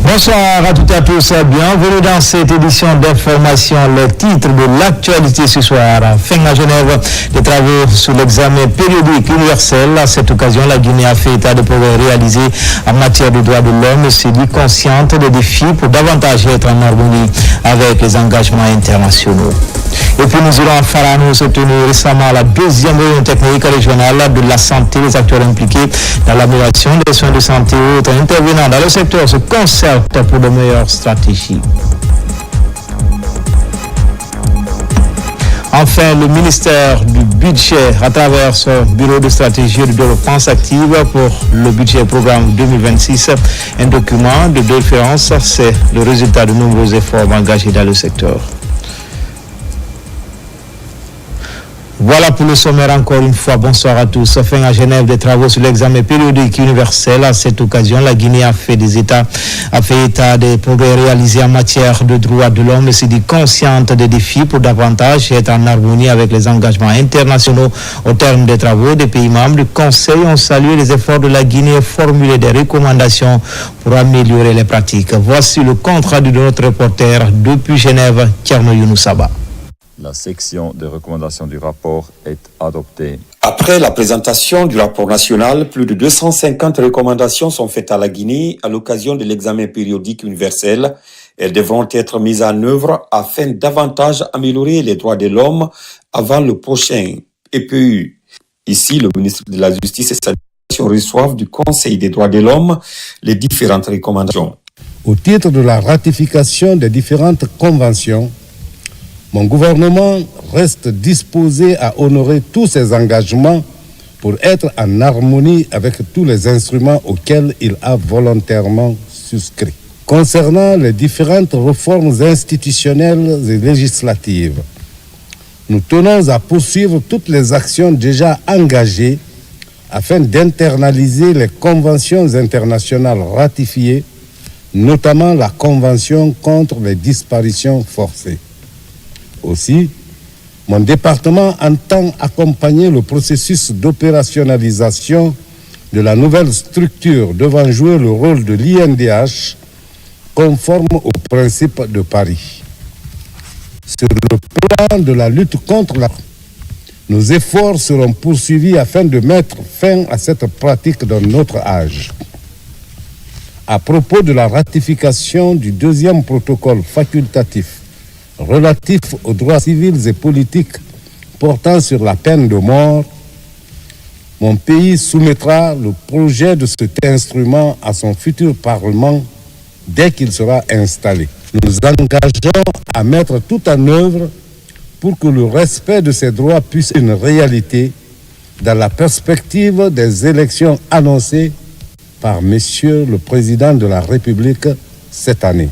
Bonsoir à toutes et à tous, bienvenue dans cette édition d'information. Le titre de l'actualité ce soir, fin à Genève, des travaux sur l'examen périodique universel. À cette occasion, la Guinée a fait état de progrès réalisés en matière de droits de l'homme et s'est dit consciente des défis pour davantage être en harmonie avec les engagements internationaux. Et puis nous irons à Farano se tenir récemment à la deuxième réunion technique régionale de la santé. Les acteurs impliqués dans l'amélioration des soins de santé et autres intervenants dans le secteur se concertent pour de meilleures stratégies. Enfin, le ministère du Budget, à travers son bureau de stratégie et de développement, s'active pour le budget programme 2026. Un document de référence, c'est le résultat de nombreux efforts engagés dans le secteur. Voilà pour le sommaire encore une fois. Bonsoir à tous. Fin à Genève des travaux sur l'examen périodique universel. À cette occasion, la Guinée a fait état des progrès réalisés en matière de droits de l'homme et s'est dit consciente des défis pour davantage être en harmonie avec les engagements internationaux. Au terme des travaux des pays membres du Conseil, ont salué les efforts de la Guinée et formulé des recommandations pour améliorer les pratiques. Voici le compte rendu de notre reporter depuis Genève, Tierno Younoussaba. La section de recommandations du rapport est adoptée. Après la présentation du rapport national, plus de 250 recommandations sont faites à la Guinée à l'occasion de l'examen périodique universel. Elles devront être mises en œuvre afin davantage améliorer les droits de l'homme avant le prochain EPU. Ici, le ministre de la Justice et sa délégation reçoivent du Conseil des droits de l'homme les différentes recommandations. Au titre de la ratification des différentes conventions, mon gouvernement reste disposé à honorer tous ses engagements pour être en harmonie avec tous les instruments auxquels il a volontairement souscrit. Concernant les différentes réformes institutionnelles et législatives, nous tenons à poursuivre toutes les actions déjà engagées afin d'internaliser les conventions internationales ratifiées, notamment la Convention contre les disparitions forcées. Aussi, mon département entend accompagner le processus d'opérationnalisation de la nouvelle structure devant jouer le rôle de l'INDH conforme aux principes de Paris. Sur le plan de la lutte contre la corruption, nos efforts seront poursuivis afin de mettre fin à cette pratique dans notre âge. À propos de la ratification du deuxième protocole facultatif relatif aux droits civils et politiques portant sur la peine de mort, mon pays soumettra le projet de cet instrument à son futur Parlement dès qu'il sera installé. Nous engageons à mettre tout en œuvre pour que le respect de ces droits puisse être une réalité dans la perspective des élections annoncées par Monsieur le Président de la République cette année.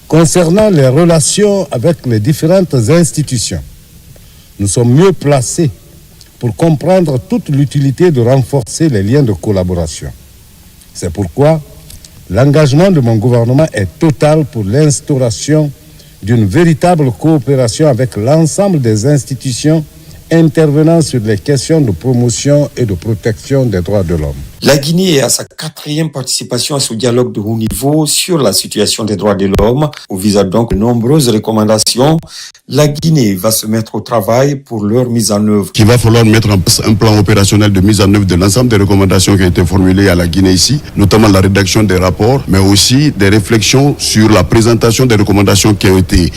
Concernant les relations avec les différentes institutions, nous sommes mieux placés pour comprendre toute l'utilité de renforcer les liens de collaboration. C'est pourquoi l'engagement de mon gouvernement est total pour l'instauration d'une véritable coopération avec l'ensemble des institutions intervenant sur les questions de promotion et de protection des droits de l'homme. La Guinée est à sa 4e participation à ce dialogue de haut niveau sur la situation des droits de l'homme. Au visant donc de nombreuses recommandations, la Guinée va se mettre au travail pour leur mise en œuvre. Il va falloir mettre en place un plan opérationnel de mise en œuvre de l'ensemble des recommandations qui ont été formulées à la Guinée ici, notamment la rédaction des rapports, mais aussi des réflexions sur la présentation des recommandations qui ont été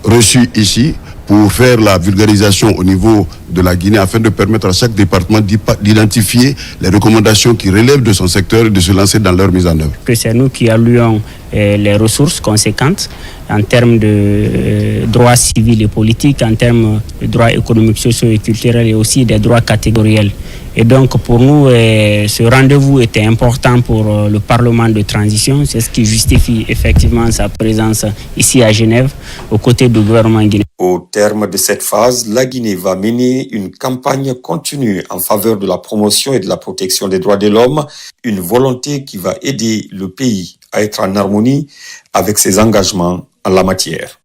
reçues ici, pour faire la vulgarisation au niveau de la Guinée afin de permettre à chaque département d'identifier les recommandations qui relèvent de son secteur et de se lancer dans leur mise en œuvre. Que c'est nous qui allouons les ressources conséquentes en termes de droits civils et politiques, en termes de droits économiques, sociaux et culturels et aussi des droits catégoriels. Et donc pour nous, ce rendez-vous était important pour le Parlement de transition. C'est ce qui justifie effectivement sa présence ici à Genève, aux côtés du gouvernement guinéen. Au terme de cette phase, la Guinée va mener une campagne continue en faveur de la promotion et de la protection des droits de l'homme, une volonté qui va aider le pays à être en harmonie avec ses engagements en la matière.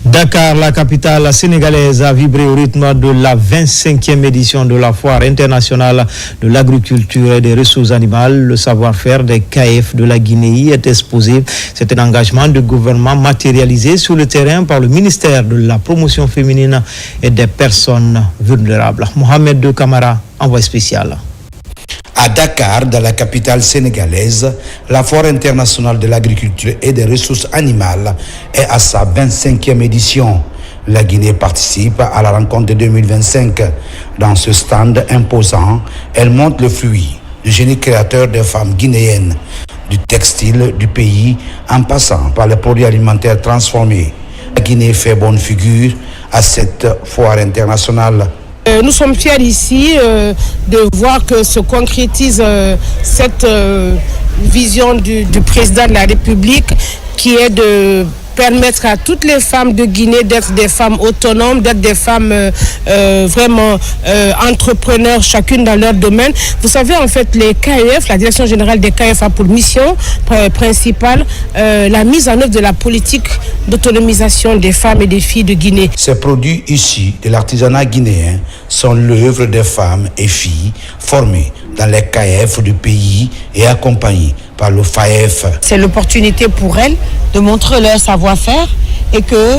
Dakar, la capitale sénégalaise, a vibré au rythme de la 25e édition de la Foire internationale de l'agriculture et des ressources animales. Le savoir-faire des CAEF de la Guinée est exposé. C'est un engagement du gouvernement matérialisé sur le terrain par le ministère de la Promotion féminine et des personnes vulnérables. Mohamed De Camara, envoyé spécial. À Dakar, dans la capitale sénégalaise, la Foire internationale de l'agriculture et des ressources animales est à sa 25e édition. La Guinée participe à la rencontre de 2025. Dans ce stand imposant, elle montre le fruit du génie créateur des femmes guinéennes, du textile du pays en passant par les produits alimentaires transformés. La Guinée fait bonne figure à cette foire internationale. Nous sommes fiers ici de voir que se concrétise cette vision du président de la République qui est de permettre à toutes les femmes de Guinée d'être des femmes autonomes, d'être des femmes vraiment entrepreneurs, chacune dans leur domaine. Vous savez, en fait, les KEF, la Direction générale des KEF a pour mission principale la mise en œuvre de la politique d'autonomisation des femmes et des filles de Guinée. Ces produits issus de l'artisanat guinéen sont l'œuvre des femmes et filles formées dans les KEF du pays et accompagnées par le FAEF. C'est l'opportunité pour elles de montrer leur savoir-faire et que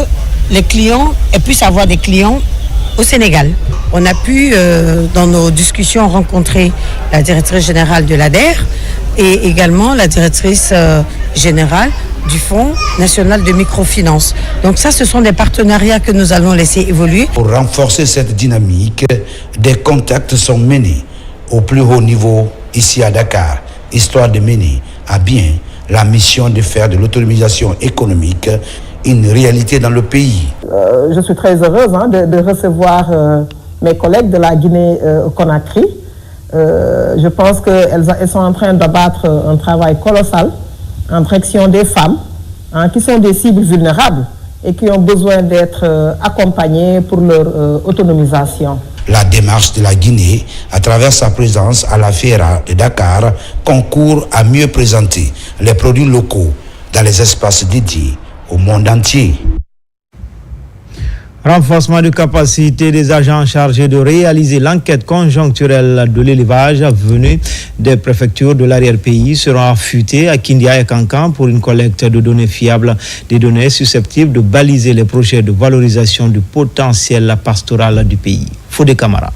les clients puissent avoir des clients au Sénégal. On a pu, dans nos discussions, rencontrer la directrice générale de l'ADER et également la directrice générale du Fonds national de microfinance. Donc ça, ce sont des partenariats que nous allons laisser évoluer. Pour renforcer cette dynamique, des contacts sont menés au plus haut niveau ici à Dakar, histoire de mener à bien la mission de faire de l'autonomisation économique une réalité dans le pays. Je suis très heureuse de recevoir mes collègues de la Guinée-Conakry. Je pense qu'elles sont en train d'abattre un travail colossal en direction des femmes qui sont des cibles vulnérables et qui ont besoin d'être accompagnées pour leur autonomisation. La démarche de la Guinée, à travers sa présence à la Fiera de Dakar, concourt à mieux présenter les produits locaux dans les espaces dédiés au monde entier. Renforcement de capacité des agents chargés de réaliser l'enquête conjoncturelle de l'élevage venue des préfectures de l'arrière-pays seront affûtés à Kindia et Kankan pour une collecte de données fiables, des données susceptibles de baliser les projets de valorisation du potentiel pastoral du pays. Fodé Camara.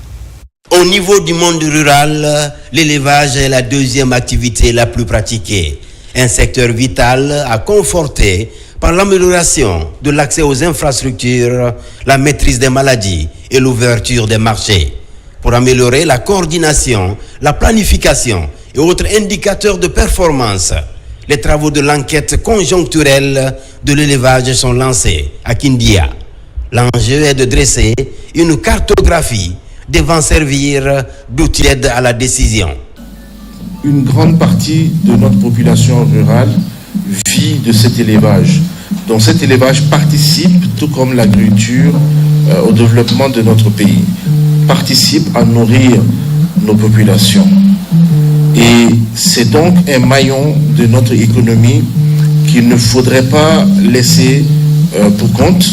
Au niveau du monde rural, l'élevage est la deuxième activité la plus pratiquée. Un secteur vital à conforter par l'amélioration de l'accès aux infrastructures, la maîtrise des maladies et l'ouverture des marchés. Pour améliorer la coordination, la planification et autres indicateurs de performance, les travaux de l'enquête conjoncturelle de l'élevage sont lancés à Kindia. L'enjeu est de dresser une cartographie devant servir d'outil d'aide à la décision. Une grande partie de notre population rurale vit de cet élevage. Donc cet élevage participe, tout comme l'agriculture, au développement de notre pays, participe à nourrir nos populations. Et c'est donc un maillon de notre économie qu'il ne faudrait pas laisser pour compte,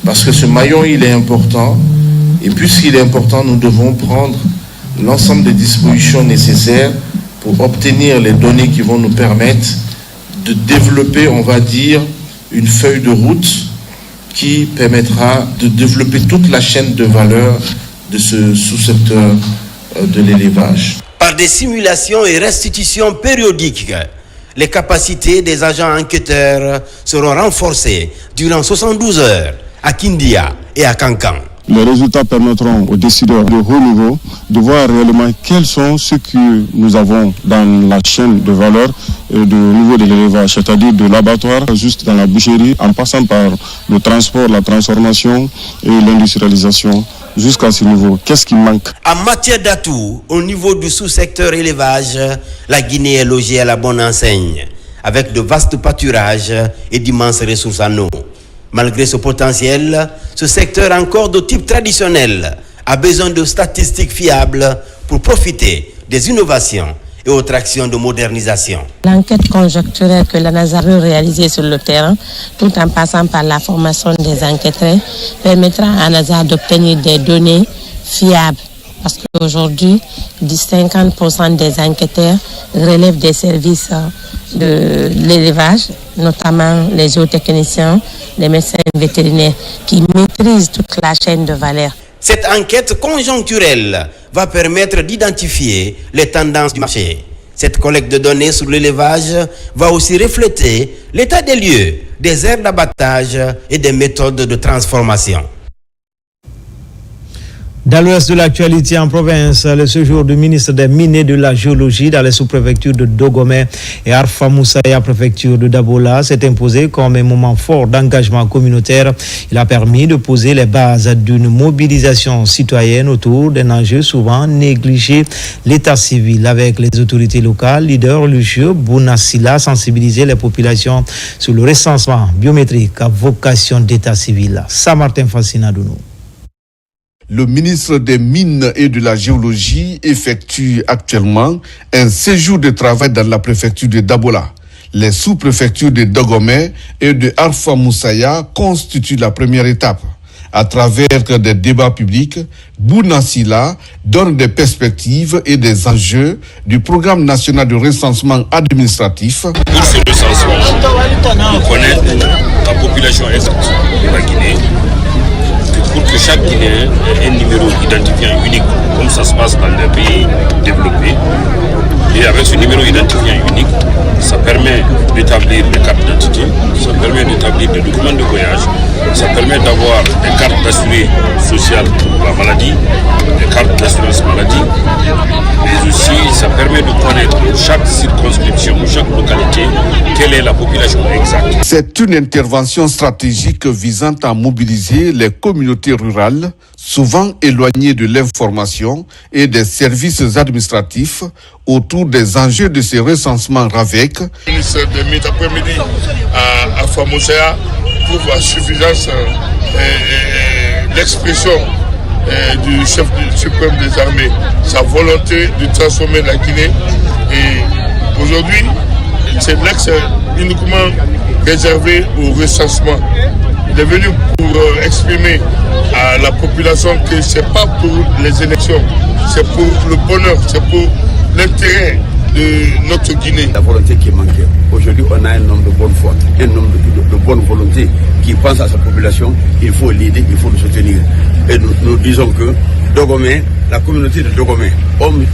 parce que ce maillon, il est important. Et puisqu'il est important, nous devons prendre l'ensemble des dispositions nécessaires pour obtenir les données qui vont nous permettre de développer, on va dire, une feuille de route qui permettra de développer toute la chaîne de valeur de ce sous-secteur de l'élevage. Par des simulations et restitutions périodiques, les capacités des agents enquêteurs seront renforcées durant 72 heures à Kindia et à Kankan. Les résultats permettront aux décideurs de haut niveau de voir réellement quels sont ceux que nous avons dans la chaîne de valeur du niveau de l'élevage, c'est-à-dire de l'abattoir juste dans la boucherie, en passant par le transport, la transformation et l'industrialisation jusqu'à ce niveau. Qu'est-ce qui manque? En matière d'atouts, au niveau du sous-secteur élevage, la Guinée est logée à la bonne enseigne, avec de vastes pâturages et d'immenses ressources en eau. Malgré ce potentiel, ce secteur encore de type traditionnel a besoin de statistiques fiables pour profiter des innovations et autres actions de modernisation. L'enquête conjoncturelle que la NASA veut réaliser sur le terrain, tout en passant par la formation des enquêteurs, permettra à la NASA d'obtenir des données fiables. Parce qu'aujourd'hui, 50% des enquêteurs relèvent des services de l'élevage, notamment les zootechniciens, les médecins vétérinaires, qui maîtrisent toute la chaîne de valeur. Cette enquête conjoncturelle va permettre d'identifier les tendances du marché. Cette collecte de données sur l'élevage va aussi refléter l'état des lieux, des aires d'abattage et des méthodes de transformation. Dans l'ouest de l'actualité en province, le séjour du ministre des Mines et de la Géologie dans les sous-préfectures de Dogomé et Arfa Moussaya, préfecture de Dabola, s'est imposé comme un moment fort d'engagement communautaire. Il a permis de poser les bases d'une mobilisation citoyenne autour d'un enjeu souvent négligé, l'état civil. Avec les autorités locales, leader religieux, Bounassila sensibiliser les populations sur le recensement biométrique à vocation d'état civil. Saint-Martin Fassinadounou. Le ministre des Mines et de la Géologie effectue actuellement un séjour de travail dans la préfecture de Dabola. Les sous-préfectures de Dogomé et de Arfa Moussaya constituent la première étape. À travers des débats publics, Bounassila donne des perspectives et des enjeux du programme national de recensement administratif. Pour ce recensement, on connaît la population exacte de la Guinée. Pour que chaque Guinéen ait un numéro identifiant unique, comme ça se passe dans les pays développés. Et avec ce numéro identifiant unique, ça permet d'établir des cartes d'identité, ça permet d'établir des documents de voyage, ça permet d'avoir des cartes d'assurance sociale pour la maladie, des cartes d'assurance maladie, mais aussi ça permet de connaître chaque circonscription, chaque localité, quelle est la population exacte. C'est une intervention stratégique visant à mobiliser les communautés rurales, souvent éloignées de l'information et des services administratifs, autour des enjeux de ces recensements RAVEC. Le ministre des Mines après-midi à Famosea trouve à suffisance l'expression du chef suprême des armées, sa volonté de transformer la Guinée. Et aujourd'hui, c'est l'axe uniquement réservé au recensement. Il est venu pour exprimer à la population que ce n'est pas pour les élections, c'est pour le bonheur, c'est pour l'intérêt de notre Guinée. La volonté qui manquait. Aujourd'hui, on a un homme de bonne foi, un homme de bonne volonté qui pense à sa population. Il faut l'aider, il faut le soutenir. Et nous disons que Dogomé, la communauté de Dogomé, hommes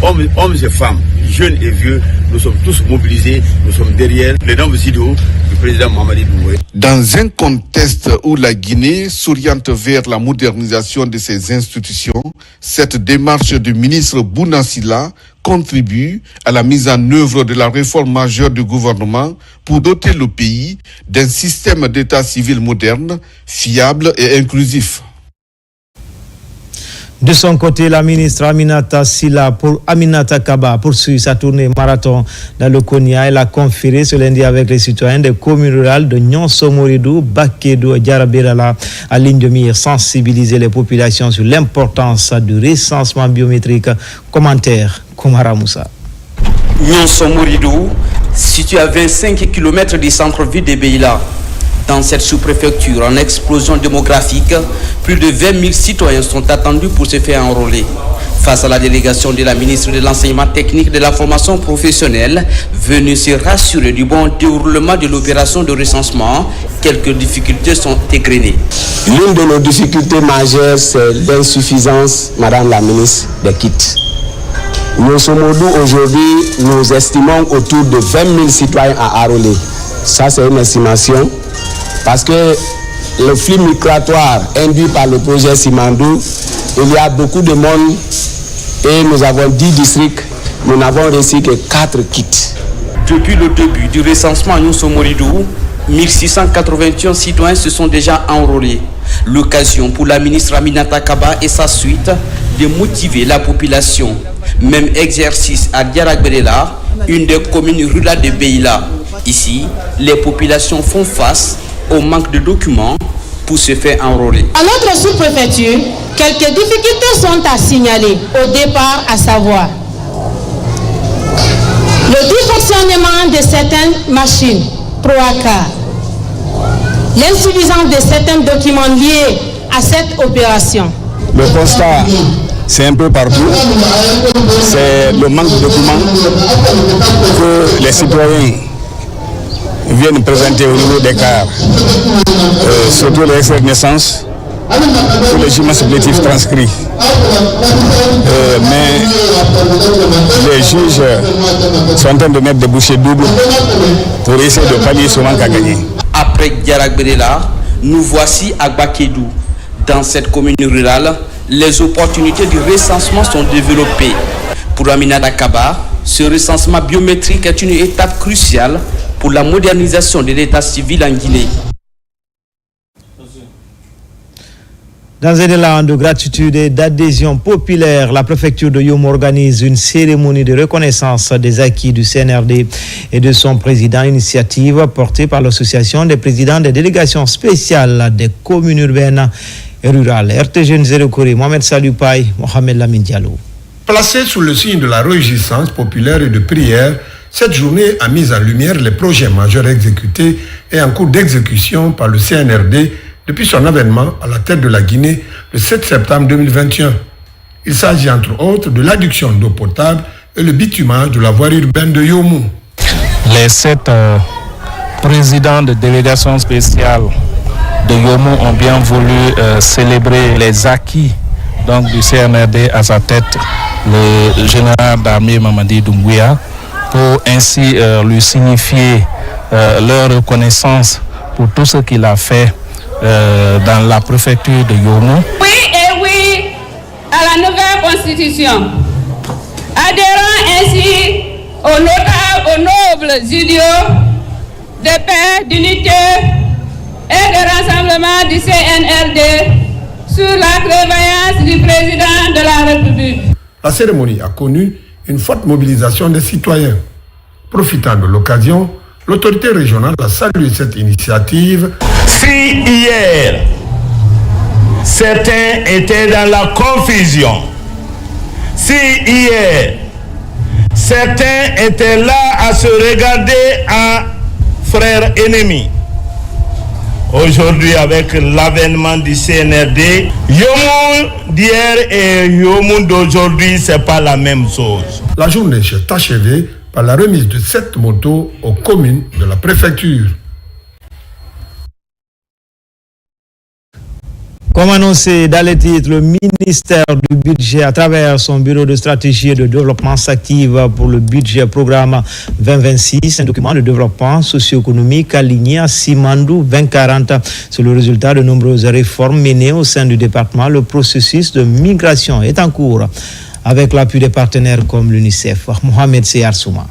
et femmes, jeunes et vieux, nous sommes tous mobilisés, nous sommes derrière les noms vidéo du président Mamadi Doumbouya. Dans un contexte où la Guinée s'oriente vers la modernisation de ses institutions, cette démarche du ministre Bounassila contribue à la mise en œuvre de la réforme majeure du gouvernement pour doter le pays d'un système d'état civil moderne, fiable et inclusif. De son côté, la ministre Aminata Kaba poursuit sa tournée marathon dans le Konya. Elle a conféré ce lundi avec les citoyens des communes rurales de Nyonsomoridou, Bakédou et Diarabirala à ligne de mire, sensibiliser les populations sur l'importance du recensement biométrique. Commentaire, Koumara Moussa. Nyonsomoridou, situé à 25 km du centre-ville de Beila. Dans cette sous-préfecture en explosion démographique, plus de 20 000 citoyens sont attendus pour se faire enrôler. Face à la délégation de la ministre de l'Enseignement technique et de la formation professionnelle, venue se rassurer du bon déroulement de l'opération de recensement, quelques difficultés sont égrenées. L'une de nos difficultés majeures, c'est l'insuffisance, Madame la ministre, des kits. Aujourd'hui, nous estimons autour de 20 000 citoyens à enrôler. Ça, c'est une estimation. Parce que le flux migratoire induit par le projet Simandou, il y a beaucoup de monde et nous avons 10 districts, nous n'avons reçu que 4 kits. Depuis le début du recensement à Nyonsomoridou, 1681 citoyens se sont déjà enrôlés. L'occasion pour la ministre Aminata Kaba et sa suite de motiver la population. Même exercice à Diarabirala, une des communes rurales de Beila. Ici, les populations font face au manque de documents pour se faire enrôler. À notre sous-préfecture, quelques difficultés sont à signaler au départ, à savoir le dysfonctionnement de certaines machines, PROACA, l'insuffisance de certains documents liés à cette opération. Le constat, c'est un peu partout. C'est le manque de documents que les citoyens viennent présenter au niveau des CAR, surtout les extraits de naissance, tous les schémas supplétifs transcrits. Mais les juges sont en train de mettre des bouchées doubles pour essayer de pallier ce manque à gagner. Après Diarak Bédéla, nous voici à Bakédou. Dans cette commune rurale, les opportunités du recensement sont développées. Pour Aminata Kaba, ce recensement biométrique est une étape cruciale pour la modernisation de l'état civil en Guinée. Dans un élan de gratitude et d'adhésion populaire, la préfecture de Yomo organise une cérémonie de reconnaissance des acquis du CNRD et de son président, initiative portée par l'association des présidents des délégations spéciales des communes urbaines et rurales. RTG Nzérekori, Mohamed Salupaï, Mohamed Lamine Diallo. Placée sous le signe de la réjouissance populaire et de prière, cette journée a mis en lumière les projets majeurs exécutés et en cours d'exécution par le CNRD depuis son avènement à la tête de la Guinée le 7 septembre 2021. Il s'agit entre autres de l'adduction d'eau potable et le bitumage de la voirie urbaine de Yomo. Les 7 présidents de délégation spéciale de Yomo ont bien voulu célébrer les acquis donc, du CNRD à sa tête, le général d'armée Mamadi Doumbouya, pour ainsi lui signifier leur reconnaissance pour tout ce qu'il a fait dans la préfecture de Yomo. Oui et oui à la nouvelle constitution, adhérant ainsi aux nobles idéaux de paix, d'unité et de rassemblement du CNRD sous la prévoyance du président de la République. La cérémonie a connu une forte mobilisation des citoyens. Profitant de l'occasion, l'autorité régionale a salué cette initiative. Si hier, certains étaient dans la confusion, si hier, certains étaient là à se regarder en frères ennemis, aujourd'hui avec l'avènement du CNRD, Yomo d'hier et Yomo d'aujourd'hui, c'est pas la même chose. La journée s'est achevée par la remise de 7 motos aux communes de la préfecture. Comme annoncé dans les titres, le ministère du Budget, à travers son bureau de stratégie et de développement, s'active pour le budget programme 2026, un document de développement socio-économique aligné à Simandou 2040. C'est le résultat de nombreuses réformes menées au sein du département. Le processus de migration est en cours avec l'appui des partenaires comme l'UNICEF. Mohamed Seyar Souma.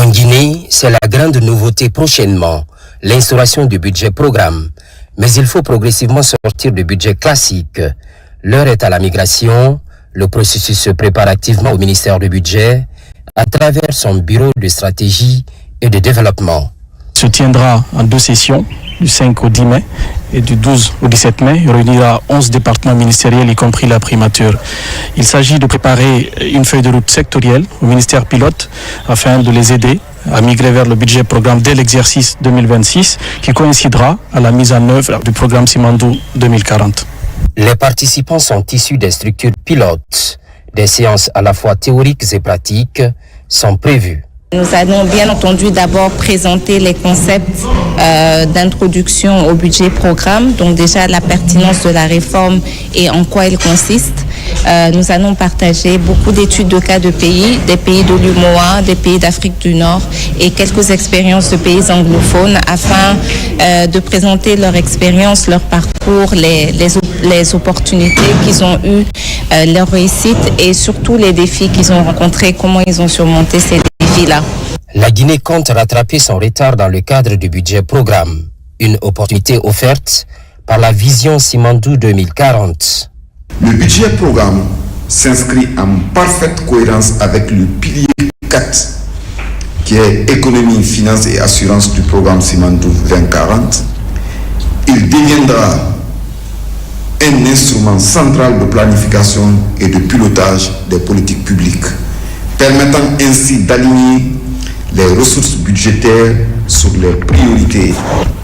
En Guinée, c'est la grande nouveauté prochainement, l'instauration du budget programme. Mais il faut progressivement sortir du budget classique. L'heure est à la migration. Le processus se prépare activement au ministère du Budget à travers son bureau de stratégie et de développement. Se tiendra en 2 sessions, du 5 au 10 mai et du 12 au 17 mai. Il réunira 11 départements ministériels, y compris la primature. Il s'agit de préparer une feuille de route sectorielle au ministère pilote afin de les aider à migrer vers le budget programme dès l'exercice 2026 qui coïncidera à la mise en œuvre du programme Simandou 2040. Les participants sont issus des structures pilotes. Des séances à la fois théoriques et pratiques sont prévues. Nous allons bien entendu d'abord présenter les concepts d'introduction au budget programme, donc déjà la pertinence de la réforme et en quoi elle consiste. Nous allons partager beaucoup d'études de cas de pays, des pays de l'UMOA, des pays d'Afrique du Nord et quelques expériences de pays anglophones afin de présenter leur expérience, leur parcours, les opportunités qu'ils ont eues, leur réussite et surtout les défis qu'ils ont rencontrés, comment ils ont surmonté ces défis-là. La Guinée compte rattraper son retard dans le cadre du budget programme, une opportunité offerte par la vision Simandou 2040. Le budget programme s'inscrit en parfaite cohérence avec le pilier 4 qui est économie, finance et assurance du programme Simandou 2040. Il deviendra un instrument central de planification et de pilotage des politiques publiques, permettant ainsi d'aligner les ressources budgétaires sur les priorités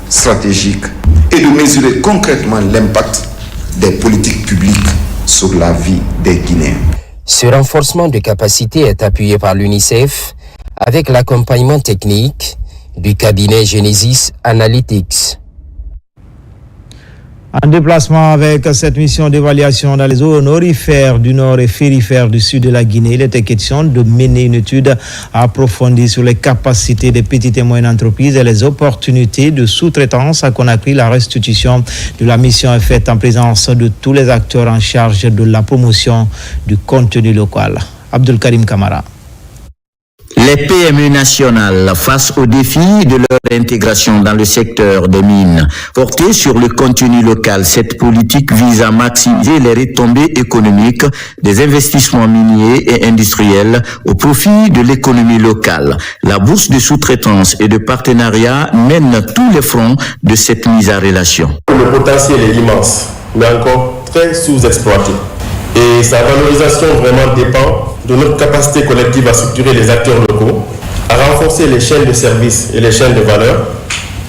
stratégiques et de mesurer concrètement l'impact des politiques publiques sur la vie des Guinéens. Ce renforcement de capacité est appuyé par l'UNICEF avec l'accompagnement technique du cabinet Genesis Analytics. En déplacement avec cette mission d'évaluation dans les zones orifères du nord et férifères du sud de la Guinée, il était question de mener une étude approfondie sur les capacités des petites et moyennes entreprises et les opportunités de sous-traitance à Conakry. La restitution de la mission est faite en présence de tous les acteurs en charge de la promotion du contenu local. Abdul Karim Kamara. Les PME nationales face aux défis de leur intégration dans le secteur des mines. Portée sur le contenu local, cette politique vise à maximiser les retombées économiques des investissements miniers et industriels au profit de l'économie locale. La bourse de sous-traitance et de partenariat mène tous les fronts de cette mise en relation. Le potentiel est immense, mais encore très sous-exploité. Et sa valorisation vraiment dépend de notre capacité collective à structurer les acteurs locaux, à renforcer les chaînes de services et les chaînes de valeur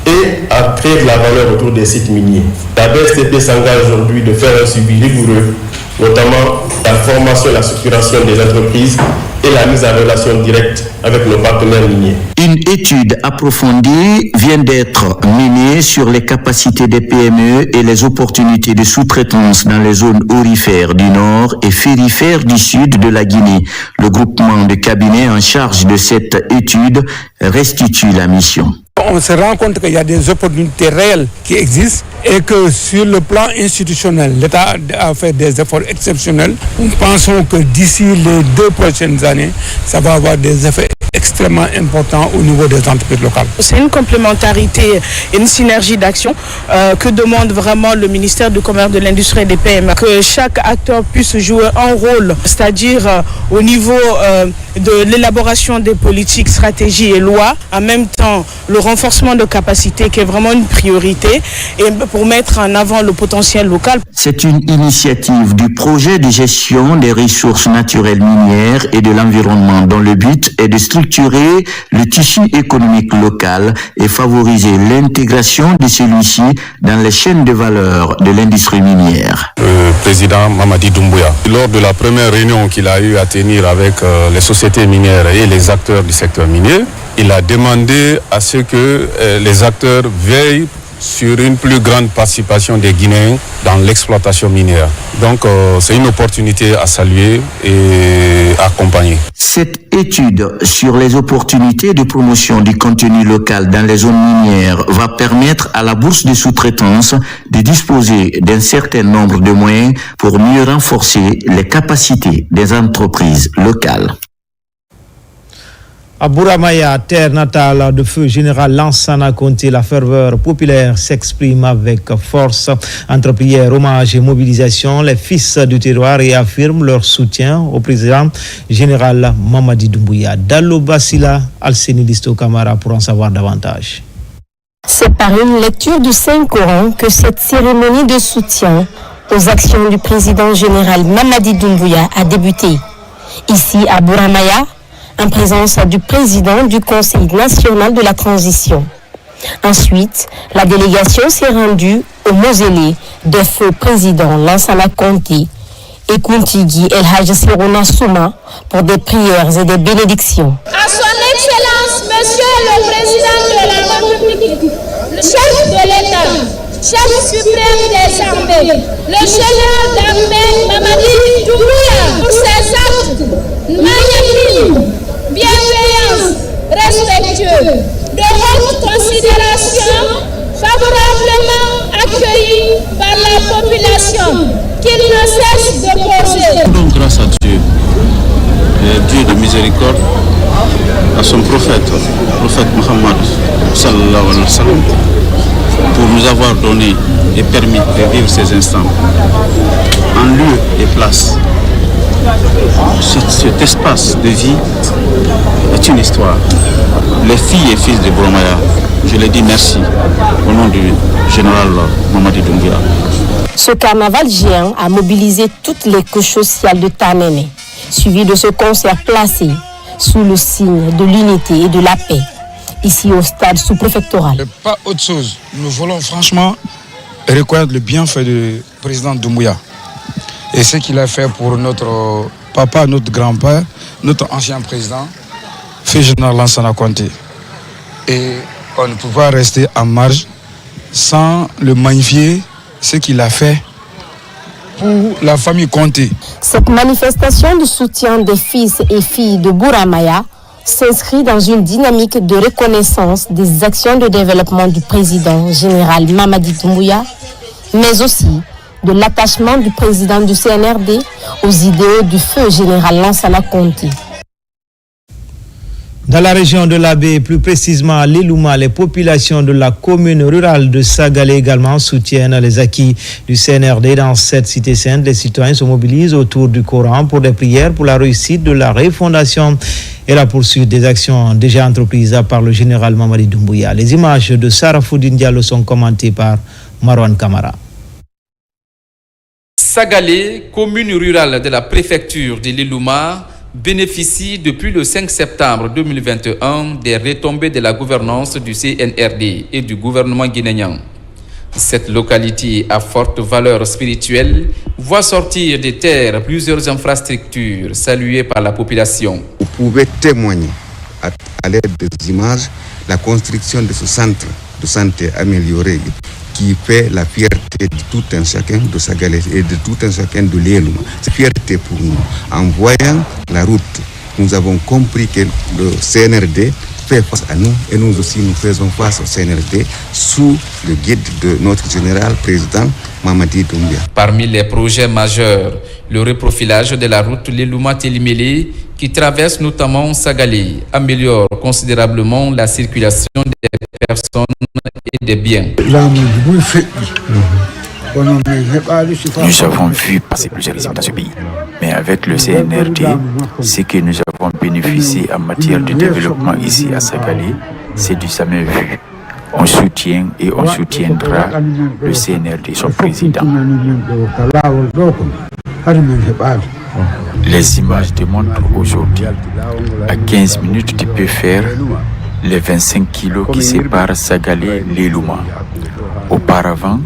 et à créer de la valeur autour des sites miniers. La BSTP s'engage aujourd'hui de faire un suivi rigoureux, notamment la formation et la structuration des entreprises et la mise en relation directe avec nos partenaires miniers. Une étude approfondie vient d'être menée sur les capacités des PME et les opportunités de sous-traitance dans les zones orifères du nord et férifères du sud de la Guinée. Le groupement de cabinets en charge de cette étude restitue la mission. On se rend compte qu'il y a des opportunités réelles qui existent et que sur le plan institutionnel, l'État a fait des efforts exceptionnels. Nous pensons que d'ici les 2 prochaines années, ça va avoir des effets extrêmement importants au niveau des entreprises locales. C'est une complémentarité et une synergie d'action que demande vraiment le ministère du Commerce, de l'Industrie et des PME. Que chaque acteur puisse jouer un rôle, c'est-à-dire au niveau de l'élaboration des politiques, stratégies et lois, en même temps le renforcement de capacités qui est vraiment une priorité et pour mettre en avant le potentiel local. C'est une initiative du projet de gestion des ressources naturelles minières et de l'environnement dont le but est de structurer le tissu économique local et favoriser l'intégration de celui-ci dans les chaînes de valeur de l'industrie minière. Le président Mamadi Doumbouya, lors de la première réunion qu'il a eu à tenir avec les sociétés minières et les acteurs du secteur minier, il a demandé à ce que les acteurs veillent sur une plus grande participation des Guinéens dans l'exploitation minière. Donc c'est une opportunité à saluer et à accompagner. Cette étude sur les opportunités de promotion du contenu local dans les zones minières va permettre à la bourse de sous-traitance de disposer d'un certain nombre de moyens pour mieux renforcer les capacités des entreprises locales. À Bouramaya, terre natale de feu général Lansana Conté, la ferveur populaire s'exprime avec force. Entre prières, hommage et mobilisation, les fils du terroir réaffirment leur soutien au président général Mamadi Doumbouya. Dallo Basila, Alseni Disto Camara pour en savoir davantage. C'est par une lecture du Saint-Coran que cette cérémonie de soutien aux actions du président général Mamadi Doumbouya a débuté. Ici à Bouramaya, en présence du président du Conseil national de la transition. Ensuite, la délégation s'est rendue au mausolée de feu président Lansana Conté et Kuntigi El Hadj Sirona Souma pour des prières et des bénédictions. À son Excellence, Monsieur le Président de la République, le chef de l'État, chef suprême des armées, le général d'armée Mamadi Doumbouya, pour ses actes magnifiques, bienveillance, respectueux, de haute considération, favorablement accueillis par la population, qu'il ne cesse de poser. Donc grâce à Dieu, Dieu de miséricorde, à son prophète Mohammed sallallahu alayhi wa sallam, pour nous avoir donné et permis de vivre ces instants en lieu et place. Cet espace de vie est une histoire. Les filles et fils de Bouramaya, je les dis merci au nom du général Mamadi Doumbouya. Ce carnaval géant a mobilisé toutes les couches sociales de Tanéné. Suivi de ce concert placé, sous le signe de l'unité et de la paix. Ici au stade sous-préfectoral. Pas autre chose. Nous voulons franchement reconnaître le bienfait du président Doumbouya et ce qu'il a fait pour notre papa, notre grand-père, notre ancien président, Feu général Lansana Conté. Et on ne peut pas rester en marge sans le magnifier, ce qu'il a fait pour la famille Conté. Cette manifestation de soutien des fils et filles de Bouramaya s'inscrit dans une dynamique de reconnaissance des actions de développement du président général Mamadi Doumbouya, mais aussi de l'attachement du président du CNRD aux idéaux du feu général Lansana Conté. Dans la région de l'Abbé, plus précisément à l'Ilouma, les populations de la commune rurale de Sagalé également soutiennent les acquis du CNRD. Dans cette cité sainte, les citoyens se mobilisent autour du Coran pour des prières pour la réussite de la refondation et la poursuite des actions déjà entreprises par le général Mamadi Doumbouya. Les images de Sarah Foudine Diallo sont commentées par Marwan Kamara. Sagalé, commune rurale de la préfecture de l'Ilouma, bénéficie depuis le 5 septembre 2021 des retombées de la gouvernance du CNRD et du gouvernement guinéen. Cette localité à forte valeur spirituelle voit sortir des terres plusieurs infrastructures saluées par la population. Vous pouvez témoigner à l'aide des images la construction de ce centre de santé amélioré qui fait la fierté de tout un chacun de Sagalé et de tout un chacun de l'Ilouma. C'est fierté pour nous. En voyant la route, nous avons compris que le CNRD fait face à nous et nous aussi nous faisons face au CNRD sous le guide de notre général président Mamadi Doumbouya. Parmi les projets majeurs, le reprofilage de la route Lilouma-Télimélé qui traverse notamment Sagalé améliore considérablement la circulation des personnes et des biens. Nous avons vu passer plusieurs régimes dans ce pays, mais avec le CNRD, ce que nous avons bénéficié en matière de développement ici à Sagalé, c'est du jamais vu. On soutient et on soutiendra le CNRD, son président. Les images démontrent aujourd'hui, à 15 minutes, tu peux faire les 25 kilos qui séparent Sagalé et l'Ilouma. Auparavant,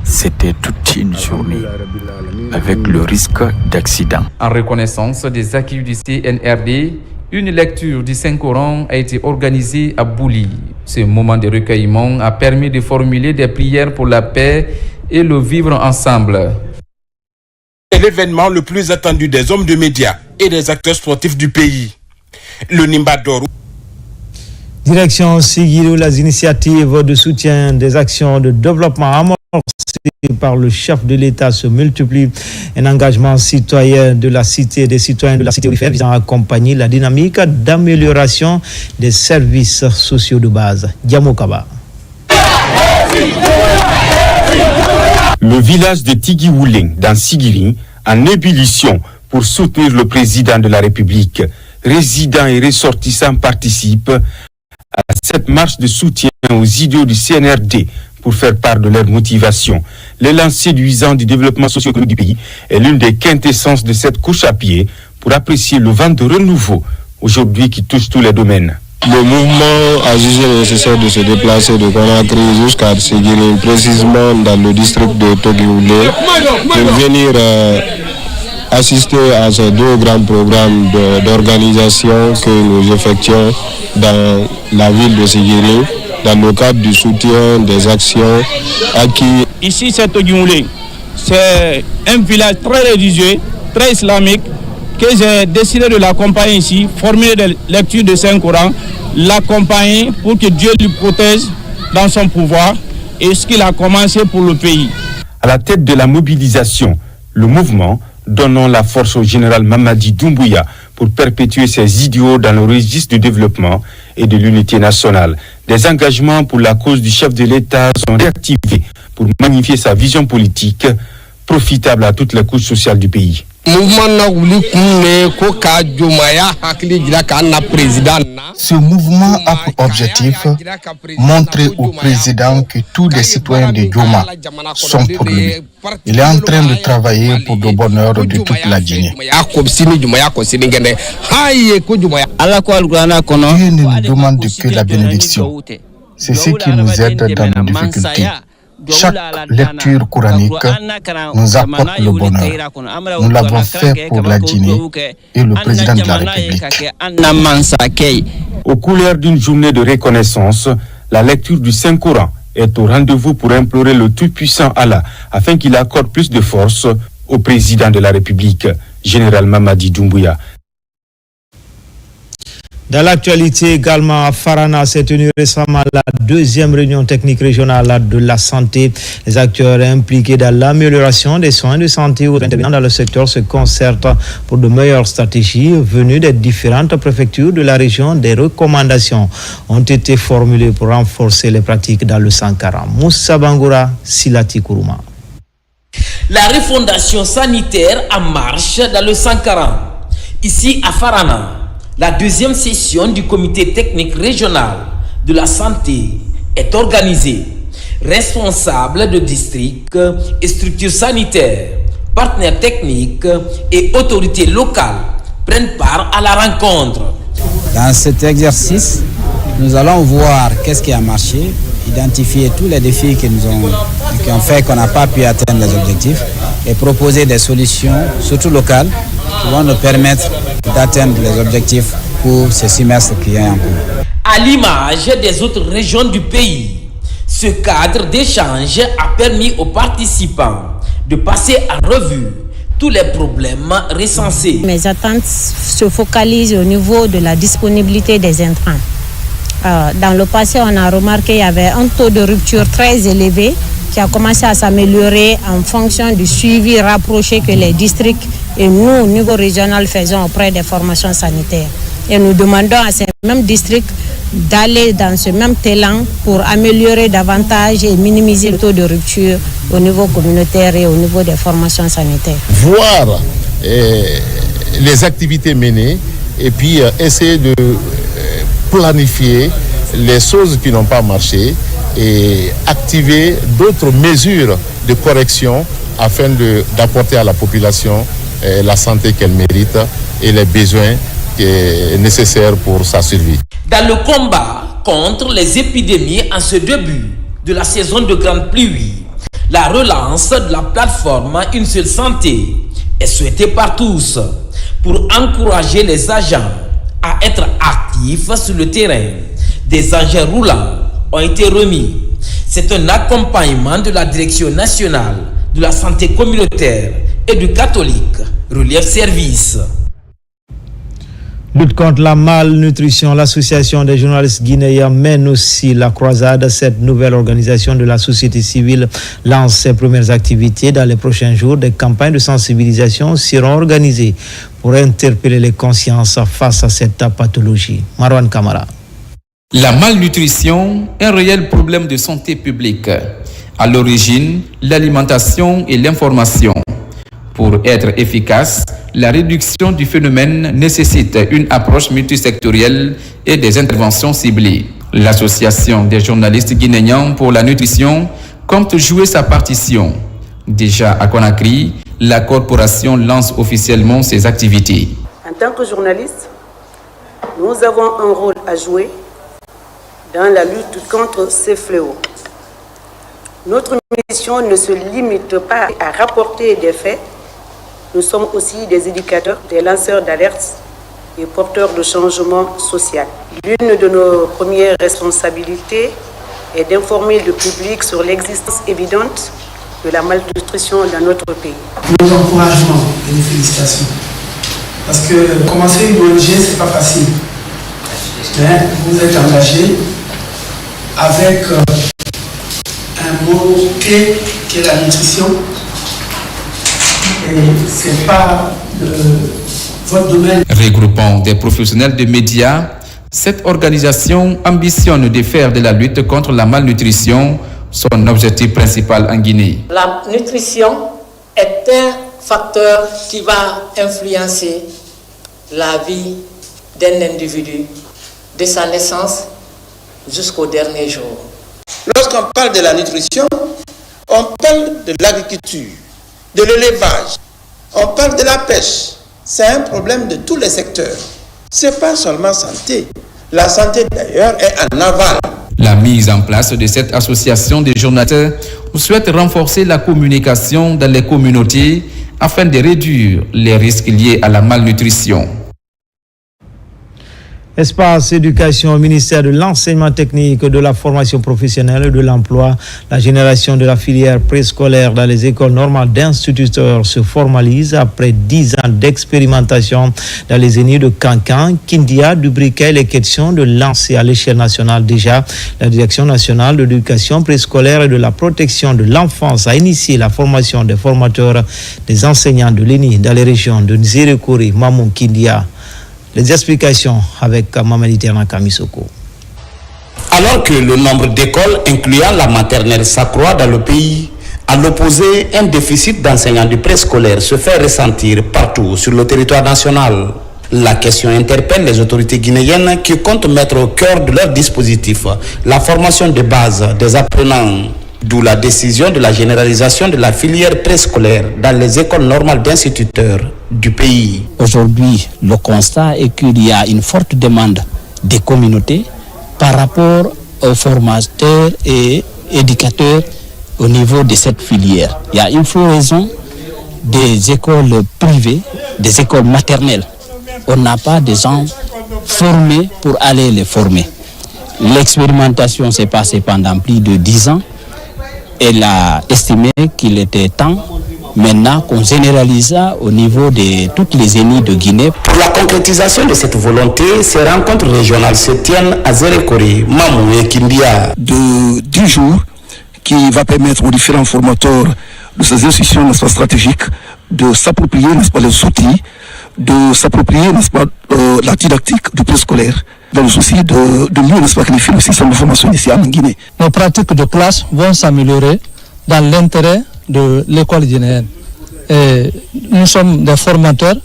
c'était toute une journée avec le risque d'accident. En reconnaissance des acquis du CNRD, une lecture du Saint-Coran a été organisée à Bouli. Ce moment de recueillement a permis de formuler des prières pour la paix et le vivre ensemble. C'est l'événement le plus attendu des hommes de médias et des acteurs sportifs du pays. Le Nimba d'Or. Direction Sigiro, les initiatives de soutien des actions de développement amorcées par le chef de l'État se multiplient. Un engagement citoyen de la cité, des citoyens de la cité aurifère visant à accompagner la dynamique d'amélioration des services sociaux de base. Diamokaba. Le village de Tigui-Wouling, dans Sigiri, en ébullition pour soutenir le président de la République. Résidents et ressortissants participent à cette marche de soutien aux idéaux du CNRD pour faire part de leur motivation. L'élan séduisant du développement socio-économique du pays est l'une des quintessences de cette couche à pied pour apprécier le vent de renouveau aujourd'hui qui touche tous les domaines. Le mouvement a jugé nécessaire de se déplacer de Conakry jusqu'à Sigiri, précisément dans le district de Togi-Oulé, pour venir assister à ces deux grands programmes d'organisation que nous effectuons dans la ville de Sigiri, dans le cadre du soutien des actions acquises. Ici, c'est Togi-Oulé. C'est un village très religieux, très islamique, que j'ai décidé de l'accompagner ici, former des lectures de Saint-Coran, l'accompagner pour que Dieu lui protège dans son pouvoir et ce qu'il a commencé pour le pays. À la tête de la mobilisation, le mouvement donnant la force au général Mamadi Doumbouya pour perpétuer ses idéaux dans le registre du développement et de l'unité nationale. Des engagements pour la cause du chef de l'État sont réactivés pour magnifier sa vision politique profitable à toutes les couches sociales du pays. Ce mouvement a pour objectif montrer au président que tous les citoyens de Djoma sont pour lui. Il est en train de travailler pour le bonheur de toute la Guinée. Dieu ne nous demande que la bénédiction. C'est ce qui nous aide dans nos difficultés. Chaque lecture coranique nous apporte le bonheur. Nous l'avons fait pour la Guinée et le président de la République. Aux couleurs d'une journée de reconnaissance, la lecture du Saint-Coran est au rendez-vous pour implorer le Tout-Puissant Allah afin qu'il accorde plus de force au président de la République, général Mamadi Doumbouya. Dans l'actualité également, à Farana s'est tenue récemment la deuxième réunion technique régionale de la santé. Les acteurs impliqués dans l'amélioration des soins de santé ou intervenant dans le secteur se concertent pour de meilleures stratégies venues des différentes préfectures de la région. Des recommandations ont été formulées pour renforcer les pratiques dans le Sankara. Moussa Bangoura, Silati Kourouma. La refondation sanitaire en marche dans le Sankara. Ici à Farana, la deuxième session du comité technique régional de la santé est organisée. Responsables de districts et structures sanitaires, partenaires techniques et autorités locales prennent part à la rencontre. Dans cet exercice, nous allons voir qu'est-ce qui a marché, identifier tous les défis qui ont fait qu'on n'a pas pu atteindre les objectifs et proposer des solutions, surtout locales, qui vont nous permettre d'atteindre les objectifs pour ce semestre qui est en cours. À l'image des autres régions du pays, ce cadre d'échange a permis aux participants de passer en revue tous les problèmes recensés. Mes attentes se focalisent au niveau de la disponibilité des intrants. Dans le passé, on a remarqué qu'il y avait un taux de rupture très élevé qui a commencé à s'améliorer en fonction du suivi rapproché que les districts et nous, au niveau régional, faisons auprès des formations sanitaires. Et nous demandons à ces mêmes districts d'aller dans ce même élan pour améliorer davantage et minimiser le taux de rupture au niveau communautaire et au niveau des formations sanitaires. Voir les activités menées et puis essayer de planifier les choses qui n'ont pas marché et activer d'autres mesures de correction afin d'apporter à la population la santé qu'elle mérite et les besoins nécessaires pour sa survie. Dans le combat contre les épidémies en ce début de la saison de grande pluie, la relance de la plateforme Une seule santé est souhaitée par tous pour encourager les agents à être actifs sur le terrain. Des engins roulants ont été remis. C'est un accompagnement de la Direction nationale de la santé communautaire et du catholique Relief Service. Lutte contre la malnutrition, l'association des journalistes guinéens mène aussi la croisade. Cette nouvelle organisation de la société civile lance ses premières activités. Dans les prochains jours, des campagnes de sensibilisation seront organisées pour interpeller les consciences face à cette pathologie. Marwan Kamara. La malnutrition est un réel problème de santé publique. À l'origine, l'alimentation et l'information. Pour être efficace, la réduction du phénomène nécessite une approche multisectorielle et des interventions ciblées. L'Association des journalistes guinéens pour la nutrition compte jouer sa partition. Déjà à Conakry, la corporation lance officiellement ses activités. En tant que journaliste, nous avons un rôle à jouer dans la lutte contre ces fléaux. Notre mission ne se limite pas à rapporter des faits. Nous sommes aussi des éducateurs, des lanceurs d'alerte et porteurs de changement social. L'une de nos premières responsabilités est d'informer le public sur l'existence évidente de la malnutrition dans notre pays. Nos encouragements et nos félicitations. Parce que commencer une ONG, c'est pas facile. Mais vous êtes engagés avec un mot clé qui est la nutrition. Et c'est pas votre domaine. Regroupant des professionnels de médias, cette organisation ambitionne de faire de la lutte contre la malnutrition son objectif principal en Guinée. La nutrition est un facteur qui va influencer la vie d'un individu de sa naissance jusqu'au dernier jour. Lorsqu'on parle de la nutrition, on parle de l'agriculture, de l'élevage, on parle de la pêche. C'est un problème de tous les secteurs. Ce n'est pas seulement santé. La santé d'ailleurs est en aval. La mise en place de cette association des journalistes souhaite renforcer la communication dans les communautés afin de réduire les risques liés à la malnutrition. Espace éducation au ministère de l'enseignement technique, de la formation professionnelle et de l'emploi. La génération de la filière préscolaire dans les écoles normales d'instituteurs se formalise après 10 ans d'expérimentation dans les ENI de Cancan, Kindia, du Briquet et les questions de lancer à l'échelle nationale. Déjà, la Direction nationale de l'éducation préscolaire et de la protection de l'enfance a initié la formation des formateurs, des enseignants de l'ENI dans les régions de Nzérékoré, Mamou, Kindia. Les explications avec Mamadi Terna Kamisoko. Alors que le nombre d'écoles incluant la maternelle s'accroît dans le pays, à l'opposé, un déficit d'enseignants du préscolaire se fait ressentir partout sur le territoire national. La question interpelle les autorités guinéennes qui comptent mettre au cœur de leur dispositif la formation de base des apprenants. D'où la décision de la généralisation de la filière préscolaire dans les écoles normales d'instituteurs du pays. Aujourd'hui, le constat est qu'il y a une forte demande des communautés par rapport aux formateurs et éducateurs au niveau de cette filière. Il y a une floraison des écoles privées, des écoles maternelles. On n'a pas de gens formés pour aller les former. L'expérimentation s'est passée pendant plus de 10 ans. Elle a estimé qu'il était temps maintenant qu'on généralise ça au niveau de toutes les ENI de Guinée. Pour la concrétisation de cette volonté, ces rencontres régionales se tiennent à Zérékoré, Mamou et Kindia. De 10 jours qui va permettre aux différents formateurs de ces institutions stratégiques de s'approprier les outils, de s'approprier la didactique du préscolaire, dans le souci de mieux qualifier le système de formation initiale en Guinée. Nos pratiques de classe vont s'améliorer dans l'intérêt de l'école guinéenne. Et nous sommes des formateurs.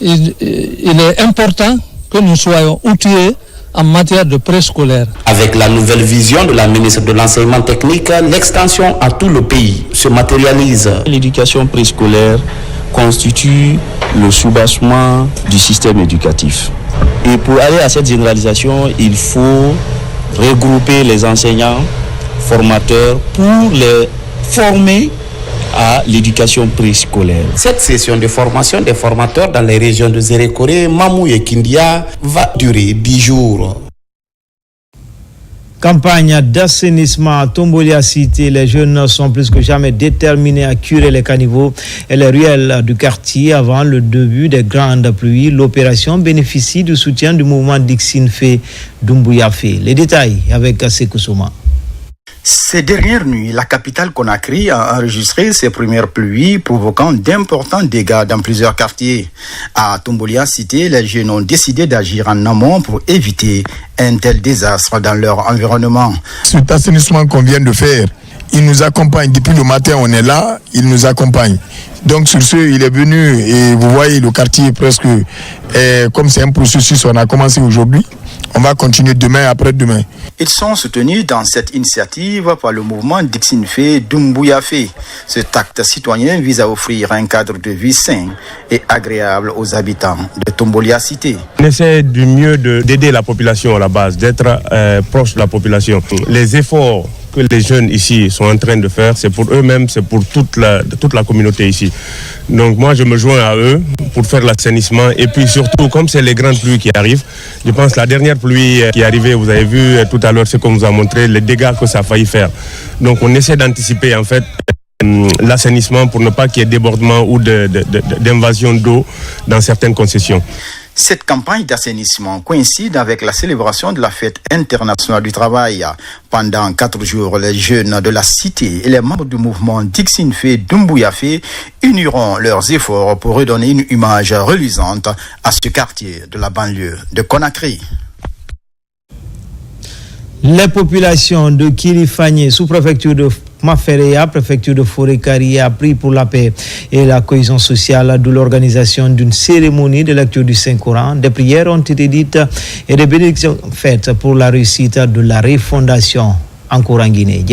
Il est important que nous soyons outillés en matière de préscolaire. Avec la nouvelle vision de la ministre de l'enseignement technique, l'extension à tout le pays se matérialise. L'éducation préscolaire constitue le soubassement du système éducatif. Et pour aller à cette généralisation, il faut regrouper les enseignants, formateurs, pour les former à l'éducation préscolaire. Cette session de formation des formateurs dans les régions de Zérékoré, Mamou et Kindia va durer 10 jours. Campagne d'assainissement à Tombolia Cité. Les jeunes sont plus que jamais déterminés à curer les caniveaux et les ruelles du quartier avant le début des grandes pluies. L'opération bénéficie du soutien du mouvement Dixinfe Doumbouya-Fé. Les détails avec Sekou Souma. Ces dernières nuits, la capitale Conakry a enregistré ses premières pluies, provoquant d'importants dégâts dans plusieurs quartiers. À Tombolia Cité, les jeunes ont décidé d'agir en amont pour éviter un tel désastre dans leur environnement. Cet assainissement qu'on vient de faire, il nous accompagne. Depuis le matin, on est là, il nous accompagne. Donc sur ce, il est venu et vous voyez le quartier presque, comme c'est un processus, on a commencé aujourd'hui. On va continuer demain, après-demain. Ils sont soutenus dans cette initiative par le mouvement Dixinfe Doumbouya-Fé. Cet acte citoyen vise à offrir un cadre de vie sain et agréable aux habitants de Tombolia Cité. On essaie du mieux d'aider la population à la base, d'être proche de la population. Les efforts que les jeunes ici sont en train de faire, c'est pour eux-mêmes, c'est pour toute la communauté ici. Donc moi, je me joins à eux pour faire l'assainissement. Et puis surtout, comme c'est les grandes pluies qui arrivent, je pense que la dernière pluie qui est arrivée, vous avez vu tout à l'heure ce qu'on nous a montré, les dégâts que ça a failli faire. Donc on essaie d'anticiper en fait l'assainissement pour ne pas qu'il y ait débordement ou d'invasion d'eau dans certaines concessions. Cette campagne d'assainissement coïncide avec la célébration de la fête internationale du travail. Pendant 4 jours, les jeunes de la cité et les membres du mouvement Dixinfe Doumbouya-Fé uniront leurs efforts pour redonner une image reluisante à ce quartier de la banlieue de Conakry. Les populations de Kilifagné, sous-préfecture de Mafereya, préfecture de Forêt-Carrier, a pris pour la paix et la cohésion sociale de l'organisation d'une cérémonie de lecture du Saint-Coran. Des prières ont été dites et des bénédictions faites pour la réussite de la refondation encore en Guinée.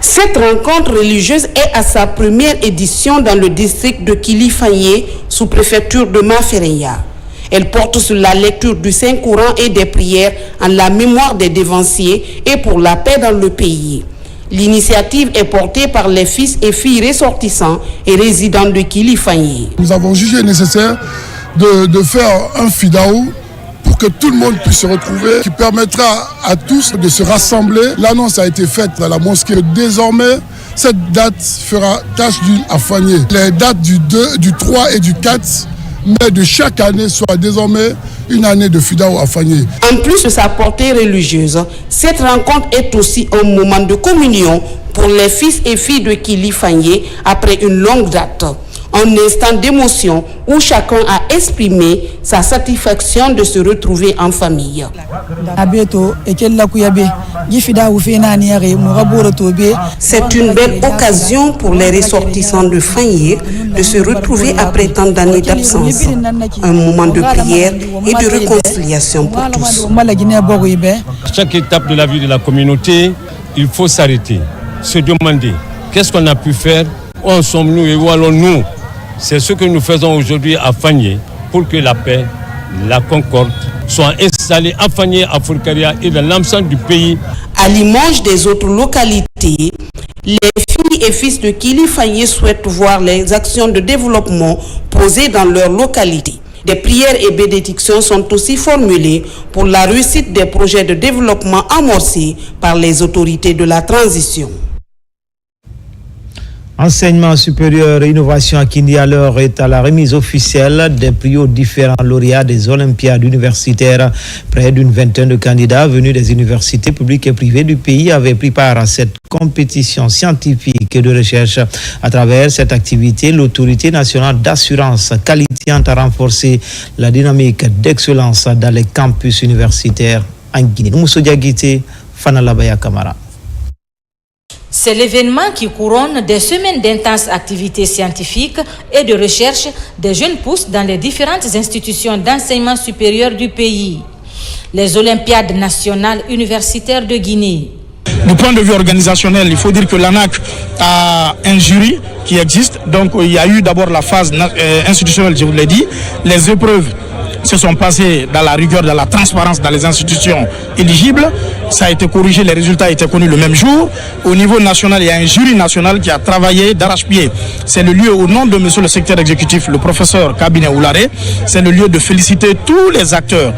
Cette rencontre religieuse est à sa première édition dans le district de Kilifanye, sous préfecture de Mafereya. Elle porte sur la lecture du Saint-Coran et des prières en la mémoire des dévanciers et pour la paix dans le pays. L'initiative est portée par les fils et filles ressortissants et résidents de Kilifanye. Nous avons jugé nécessaire de faire un FIDAO pour que tout le monde puisse se retrouver, qui permettra à tous de se rassembler. L'annonce a été faite dans la mosquée. Désormais, cette date fera tâche d'huile à Fagné. Les dates du 2, du 3 et du 4 mai de chaque année soit désormais une année de FIDAO à Fagné. En plus de sa portée religieuse, cette rencontre est aussi un moment de communion pour les fils et filles de Kilifanye après une longue date. Un instant d'émotion où chacun a exprimé sa satisfaction de se retrouver en famille. C'est une belle occasion pour les ressortissants de Fagné de se retrouver après tant d'années d'absence. Un moment de prière et de réconciliation pour tous. À chaque étape de la vie de la communauté, il faut s'arrêter, se demander qu'est-ce qu'on a pu faire, où en sommes-nous et où allons-nous. C'est ce que nous faisons aujourd'hui à Fagné pour que la paix, la concorde soient installées à Fagné, à Forêt-Carrier et dans l'ensemble du pays. À l'image des autres localités, les filles et fils de Kilifanye souhaitent voir les actions de développement posées dans leur localité. Des prières et bénédictions sont aussi formulées pour la réussite des projets de développement amorcés par les autorités de la transition. Enseignement supérieur et innovation à Kindi à l'heure est à la remise officielle des prix aux différents lauréats des Olympiades universitaires. Près d'une vingtaine de candidats venus des universités publiques et privées du pays avaient pris part à cette compétition scientifique et de recherche. À travers cette activité, l'autorité nationale d'assurance qualifiante a renforcé la dynamique d'excellence dans les campus universitaires en Guinée. Mousso Diaguité, Fanalabaya Kamara. C'est l'événement qui couronne des semaines d'intenses activités scientifiques et de recherche des jeunes pousses dans les différentes institutions d'enseignement supérieur du pays. Les Olympiades nationales universitaires de Guinée. Du point de vue organisationnel, il faut dire que l'ANAC a un jury qui existe. Donc il y a eu d'abord la phase institutionnelle, je vous l'ai dit. Les épreuves se sont passées dans la rigueur, dans la transparence dans les institutions éligibles. Ça a été corrigé, les résultats étaient connus le même jour. Au niveau national, il y a un jury national qui a travaillé d'arrache-pied. C'est le lieu, au nom de monsieur le secrétaire exécutif, le professeur Kabinet Oulare, c'est le lieu de féliciter tous les acteurs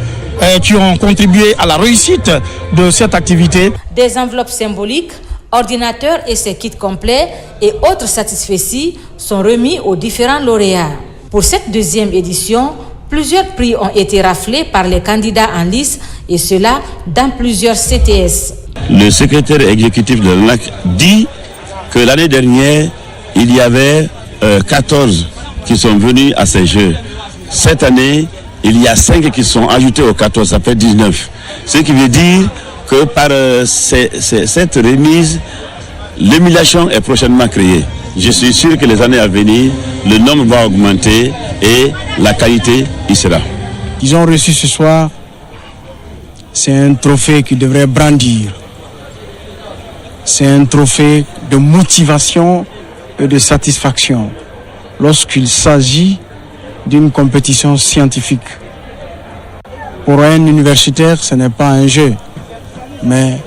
qui ont contribué à la réussite de cette activité. Des enveloppes symboliques, ordinateurs et ses kits complets et autres satisfecits sont remis aux différents lauréats. Pour cette deuxième édition, plusieurs prix ont été raflés par les candidats en lice et cela dans plusieurs CTS. Le secrétaire exécutif de l'ANAC dit que l'année dernière, il y avait 14 qui sont venus à ces Jeux. Cette année, il y a 5 qui sont ajoutés aux 14, ça fait 19. Ce qui veut dire que par cette remise, l'émulation est prochainement créée. Je suis sûr que les années à venir, le nombre va augmenter et la qualité y sera. Ils ont reçu ce soir, c'est un trophée qu'ils devraient brandir. C'est un trophée de motivation et de satisfaction lorsqu'il s'agit d'une compétition scientifique. Pour un universitaire, ce n'est pas un jeu, mais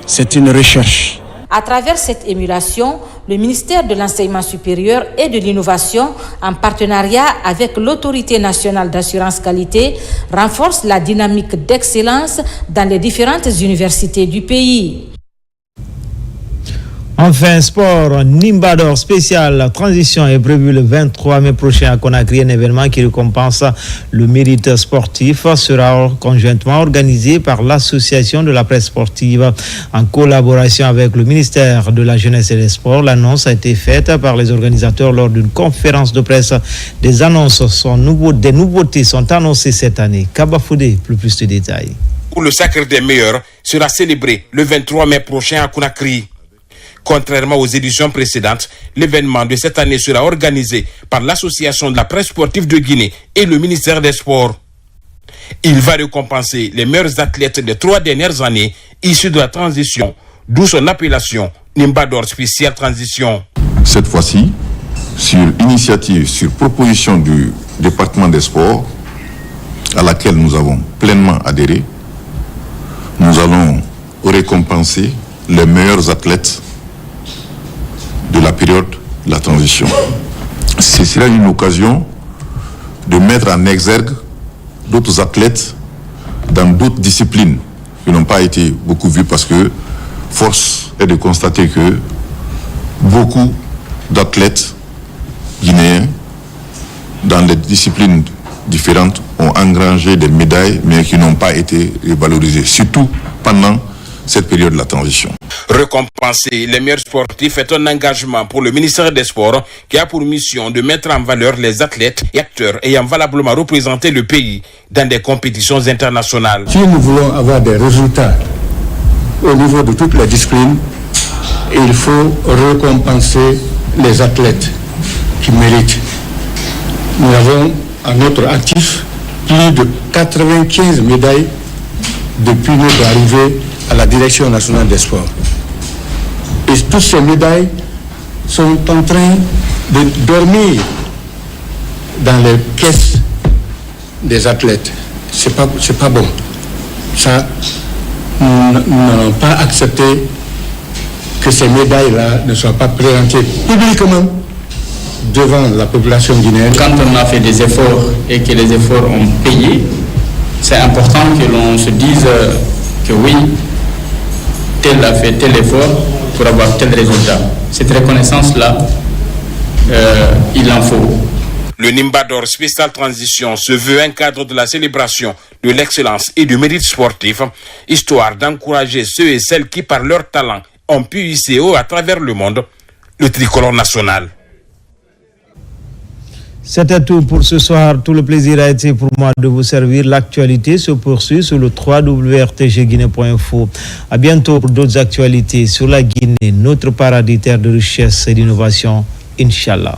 c'est une recherche. À travers cette émulation, le ministère de l'Enseignement supérieur et de l'Innovation, en partenariat avec l'Autorité nationale d'assurance qualité, renforce la dynamique d'excellence dans les différentes universités du pays. Enfin, sport, Nimbador spécial transition est prévu le 23 mai prochain à Conakry. Un événement qui récompense le mérite sportif sera conjointement organisé par l'Association de la presse sportive en collaboration avec le ministère de la Jeunesse et des Sports. L'annonce a été faite par les organisateurs lors d'une conférence de presse. Des annonces des nouveautés sont annoncées cette année. Kabafoudé, plus de détails. Où le sacre des meilleurs sera célébré le 23 mai prochain à Conakry. Contrairement aux éditions précédentes, l'événement de cette année sera organisé par l'Association de la presse sportive de Guinée et le ministère des Sports. Il va récompenser les meilleurs athlètes des 3 dernières années issus de la transition, d'où son appellation Nimba d'or spécial transition. Cette fois-ci, sur initiative, sur proposition du département des sports, à laquelle nous avons pleinement adhéré, nous allons récompenser les meilleurs athlètes de la période de la transition. Ce sera une occasion de mettre en exergue d'autres athlètes dans d'autres disciplines qui n'ont pas été beaucoup vues, parce que force est de constater que beaucoup d'athlètes guinéens dans des disciplines différentes ont engrangé des médailles mais qui n'ont pas été valorisées, surtout pendant cette période de la transition. Récompenser les meilleurs sportifs est un engagement pour le ministère des Sports qui a pour mission de mettre en valeur les athlètes et acteurs ayant valablement représenté le pays dans des compétitions internationales. Si nous voulons avoir des résultats au niveau de toutes les disciplines, il faut récompenser les athlètes qui méritent. Nous avons à notre actif plus de 95 médailles depuis notre arrivée à la Direction nationale des sports. Et toutes ces médailles sont en train de dormir dans les caisses des athlètes. C'est pas bon. Ça, nous n'allons pas accepter que ces médailles-là ne soient pas présentées publiquement devant la population guinéenne. Quand on a fait des efforts et que les efforts ont payé, c'est important que l'on se dise que oui, tel a fait tel effort pour avoir tel résultat. Cette reconnaissance-là, il en faut. Le Nimba d'or spécial transition se veut un cadre de la célébration de l'excellence et du mérite sportif, histoire d'encourager ceux et celles qui, par leur talent, ont pu hisser haut à travers le monde le tricolore national. C'était tout pour ce soir. Tout le plaisir a été pour moi de vous servir. L'actualité se poursuit sur le www.rtgguinée.info. À bientôt pour d'autres actualités sur la Guinée, notre paradis terre de richesse et d'innovation. Inch'Allah.